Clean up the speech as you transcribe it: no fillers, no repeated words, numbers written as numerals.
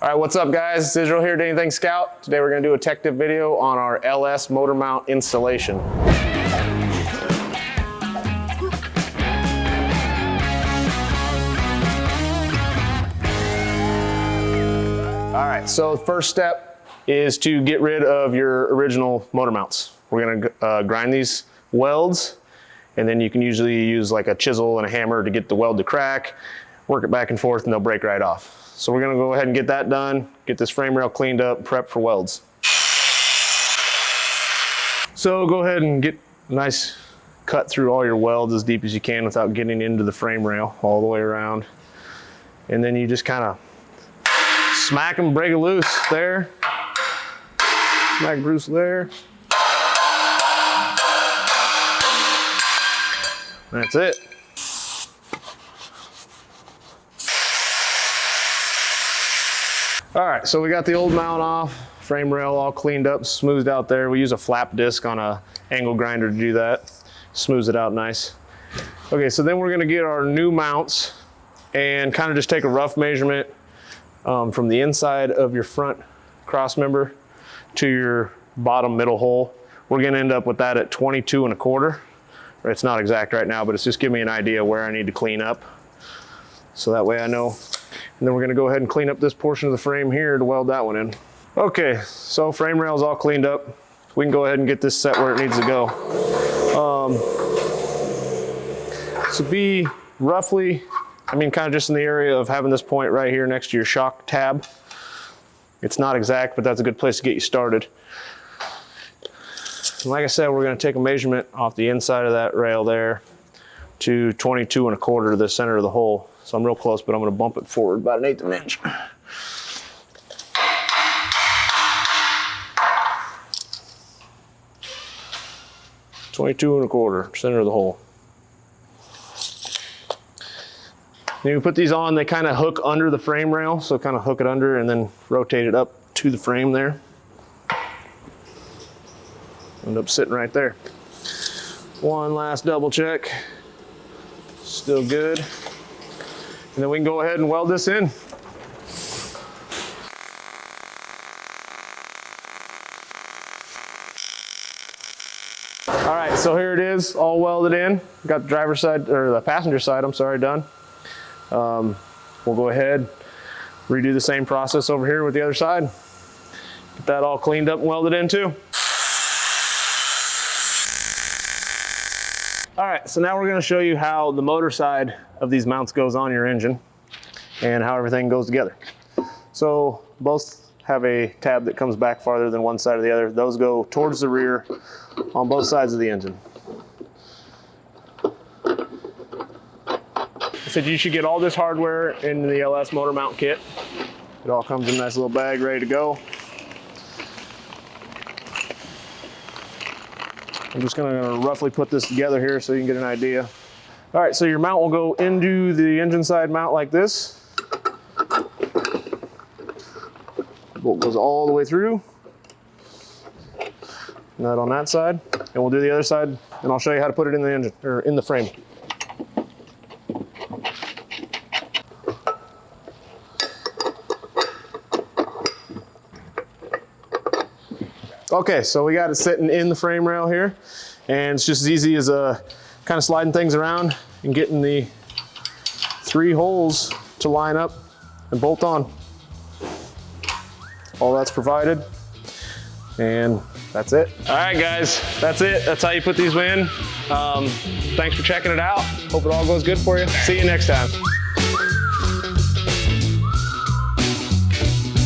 All right, what's up guys? It's Izzy here at Anything Scout. Today we're gonna do a tech tip video on our LS motor mount installation. All right, so the first step is to get rid of your original motor mounts. We're gonna grind these welds, and then you can usually use like a chisel and a hammer to get the weld to crack, work it back and forth, and they'll break right off. So we're gonna go ahead and get that done, get this frame rail cleaned up, prep for welds. So go ahead and get a nice cut through all your welds as deep as you can without getting into the frame rail all the way around. And then you just kind of smack them, break it loose there. Smack loose there. That's it. All right, so we got the old mount off, frame rail all cleaned up, smoothed out there. We use a flap disc on a angle grinder to do that. Smooths it out nice. Okay, so then we're gonna get our new mounts and kind of just take a rough measurement from the inside of your front cross member to your bottom middle hole. We're gonna end up with that at 22 1/4. It's not exact right now, but it's just giving me an idea where I need to clean up. So that way I know. And then we're gonna go ahead and clean up this portion of the frame here to weld that one in. Okay, so frame rail's all cleaned up. We can go ahead and get this set where it needs to go. So be roughly, kind of just in the area of having this point right here next to your shock tab. It's not exact, but that's a good place to get you started. And like I said, we're gonna take a measurement off the inside of that rail there to 22 1/4 to the center of the hole. So I'm real close, but I'm gonna bump it forward about 1/8 of an inch. .22 1/4, center of the hole. Then you put these on, they kind of hook under the frame rail, so kind of hook it under and then rotate it up to the frame there. End up sitting right there. One last double check. Still good. And then we can go ahead and weld this in. All right, so here it is, all welded in. Got the driver's side, or the passenger side, I'm sorry, done. We'll go ahead, redo the same process over here with the other side. Get that all cleaned up and welded in too. All right, so now we're gonna show you how the motor side of these mounts goes on your engine and how everything goes together. So both have a tab that comes back farther than one side or the other. Those go towards the rear on both sides of the engine. I said you should get all this hardware in the LS motor mount kit. It all comes in a nice little bag ready to go. I'm just gonna roughly put this together here so you can get an idea. All right, so your mount will go into the engine side mount like this. Bolt goes all the way through. Nut on that side, and we'll do the other side, and I'll show you how to put it in the engine, or in the frame. Okay, so we got it sitting in the frame rail here, and it's just as easy as kind of sliding things around and getting the 3 holes to line up and bolt on. All that's provided, and that's it. All right, guys, that's it. That's how you put these in. Thanks for checking it out. Hope it all goes good for you. See you next time.